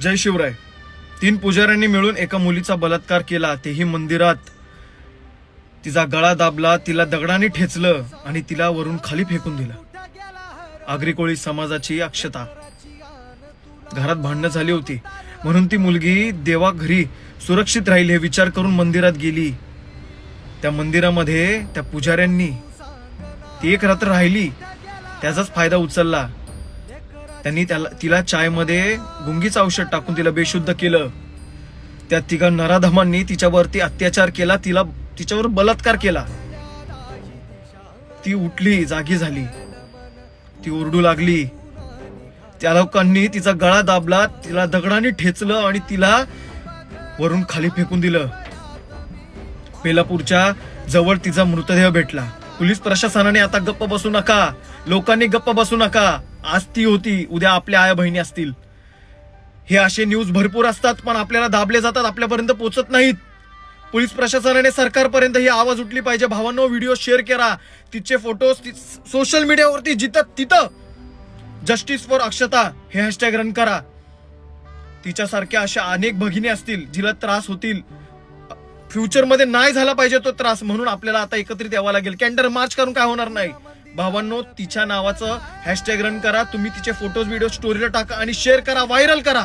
जय शिवराय. 3 पुजाऱ्यांनी मिळून एका मुलीचा बलात्कार केला, तेही मंदिरात. तिचा गळा दाबला, तिला दगडाने ठेचलं आणि तिला वरून खाली फेकून दिलं. आगरी कोळी समाजाची अक्षता. घरात भांडणं झाली होती म्हणून ती मुलगी देवा घरी सुरक्षित राहील हे विचार करून मंदिरात गेली. त्या मंदिरामध्ये त्या पुजाऱ्यांनी ती एक रात्र राहिली, त्याचाच फायदा उचलला. त्यांनी तिला चायमध्ये गुंगीचं औषध टाकून तिला बेशुद्ध केलं. त्या तिघा नराधमांनी तिच्यावरती अत्याचार केला, तिच्यावर बलात्कार केला. ती उठली, जागी झाली, ती ओरडू लागली. त्या लोकांनी तिचा गळा दाबला, तिला दगडाने ठेचलं आणि तिला वरून खाली फेकून दिलं. बेलापूरच्या जवळ तिचा मृतदेह भेटला. पोलीस प्रशासनाने आता गप्प बसू नका, लोकांनी गप्प बसू नका. आज ती होती, उद्या आपल्या आया बहिणी असतील. हे असे न्यूज भरपूर असतात, पण आपल्याला दाबले जातात, आपल्यापर्यंत पोहोचत नाहीत. पोलीस प्रशासनाने सरकारपर्यंत ही आवाज उठली पाहिजे. भावांनो, व्हिडिओ शेअर करा, तिचे फोटोज सोशल मीडियावरती जिथं तिथं जस्टिस फॉर अक्षता हे हॅशटॅग रन करा. तिच्यासारख्या अशा अनेक भगिनी असतील जिला त्रास होतील. फ्युचरमध्ये नाही झाला पाहिजे तो त्रास, म्हणून आपल्याला आता एकत्रित यावं लागेल. कॅन्डल मार्च करून काय होणार नाही. भावांनो, तिच्या नावाचं हॅशटॅग रन करा. तुम्ही तिचे फोटोज व्हिडिओ स्टोरीला टाका आणि शेअर करा, व्हायरल करा.